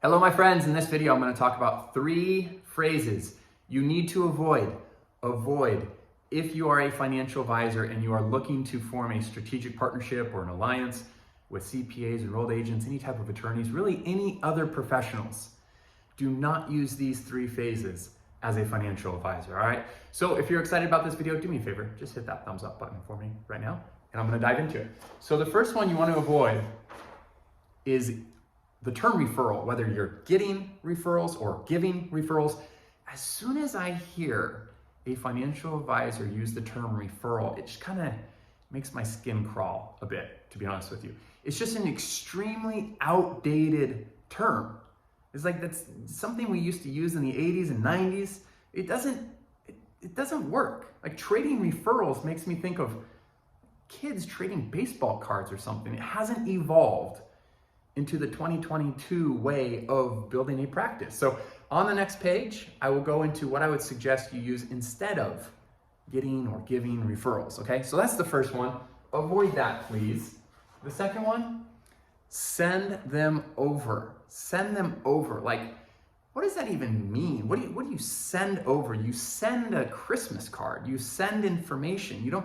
Hello, my friends. In this video, I'm going to talk about 3 phrases you need to avoid if you are a financial advisor and you are looking to form a strategic partnership or an alliance with CPAs, enrolled agents, any type of attorneys, really any other professionals. Do not use these 3 phases as a financial advisor, all right? So if you're excited about this video, do me a favor, just hit that thumbs up button for me right now, and I'm going to dive into it. So the first one you want to avoid is the term referral, whether you're getting referrals or giving referrals. As soon as I hear a financial advisor use the term referral, it just kind of makes my skin crawl a bit, to be honest with you. It's just an extremely outdated term. It's like that's something we used to use in the 80s and 90s. It doesn't work. Like trading referrals makes me think of kids trading baseball cards or something. It hasn't evolved into the 2022 way of building a practice. So on the next page, I will go into what I would suggest you use instead of getting or giving referrals, okay? So that's the first one. Avoid that, please. The second one, send them over. Send them over. Like, what does that even mean? What do you send over? You send a Christmas card. You send information. You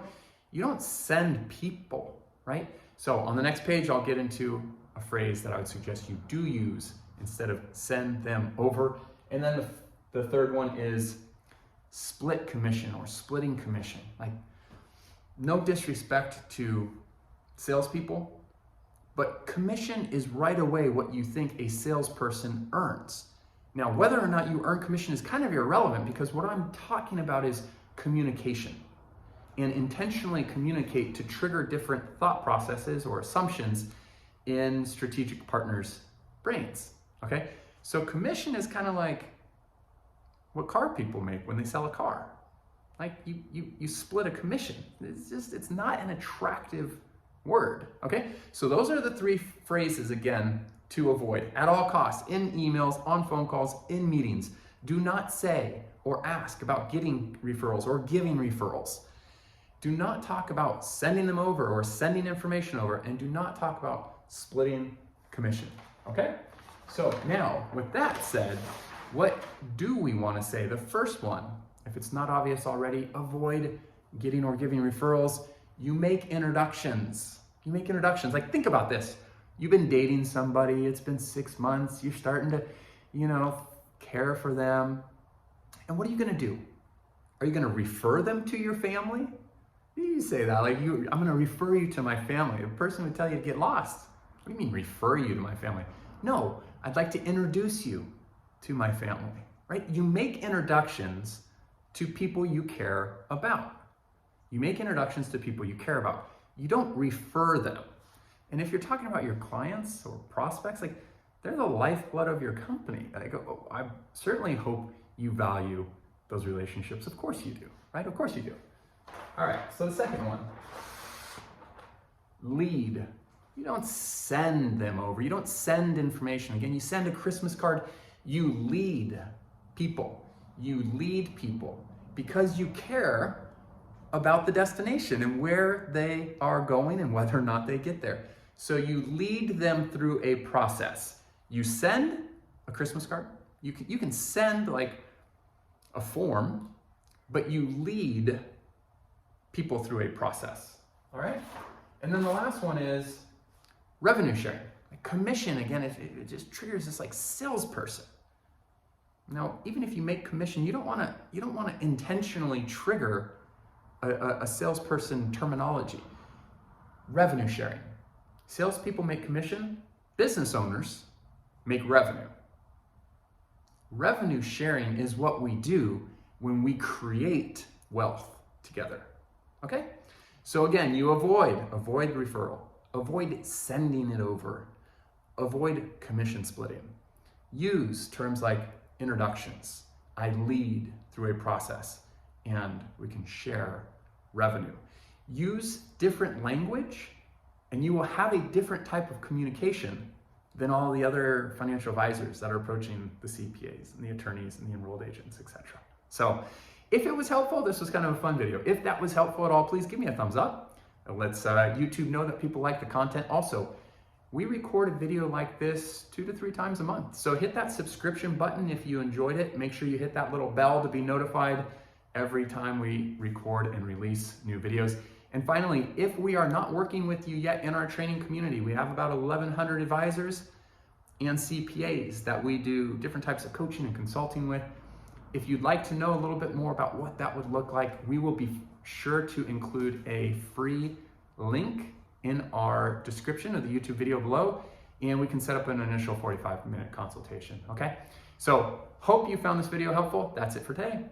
don't send people, right? So on the next page, I'll get into a phrase that I would suggest you do use instead of send them over. And then the third one is split commission or splitting commission. Like, no disrespect to salespeople, but commission is right away what you think a salesperson earns. Now, whether or not you earn commission is kind of irrelevant, because what I'm talking about is communication, and intentionally communicate to trigger different thought processes or assumptions in strategic partners' brains, okay? So commission is kind of like what car people make when they sell a car. Like you split a commission. It's not an attractive word, okay? So those are the 3 phrases, again, to avoid at all costs, in emails, on phone calls, in meetings. Do not say or ask about getting referrals or giving referrals. Do not talk about sending them over or sending information over, and do not talk about splitting commission, okay? So now, with that said, what do we want to say? The first one, if it's not obvious already, avoid getting or giving referrals. You make introductions. You make introductions. Like, think about this. You've been dating somebody, it's been 6 months, you're starting to, care for them. And what are you going to do? Are you going to refer them to your family? You say that, like, I'm going to refer you to my family. The person would tell you to get lost. What do you mean refer you to my family? No, I'd like to introduce you to my family, right? You make introductions to people you care about. You make introductions to people you care about. You don't refer them. And if you're talking about your clients or prospects, like, they're the lifeblood of your company. I certainly hope you value those relationships. Of course you do, right? Of course you do. All right, so the second one, lead. You don't send them over. You don't send information. Again, you send a Christmas card. You lead people. You lead people because you care about the destination and where they are going and whether or not they get there. So you lead them through a process. You send a Christmas card. You can send like a form, but you lead people through a process, all right? And then the last one is revenue sharing. Like commission, again, if it just triggers this like salesperson. Now, even if you make commission, you don't wanna intentionally trigger a salesperson terminology. Revenue sharing. Salespeople make commission, business owners make revenue. Revenue sharing is what we do when we create wealth together. Okay? So again, you avoid referral, avoid sending it over, avoid commission splitting. Use terms like introductions. I lead through a process, and we can share revenue. Use different language, and you will have a different type of communication than all the other financial advisors that are approaching the CPAs and the attorneys and the enrolled agents, etc. So if it was helpful, this was kind of a fun video. If that was helpful at all, please give me a thumbs up. Let's YouTube know that people like the content. Also, we record a video like this 2 to 3 times a month. So hit that subscription button if you enjoyed it. Make sure you hit that little bell to be notified every time we record and release new videos. And finally, if we are not working with you yet in our training community, we have about 1,100 advisors and CPAs that we do different types of coaching and consulting with. If you'd like to know a little bit more about what that would look like, we will be sure to include a free link in our description of the YouTube video below, and we can set up an initial 45-minute consultation, okay? So, hope you found this video helpful. That's it for today.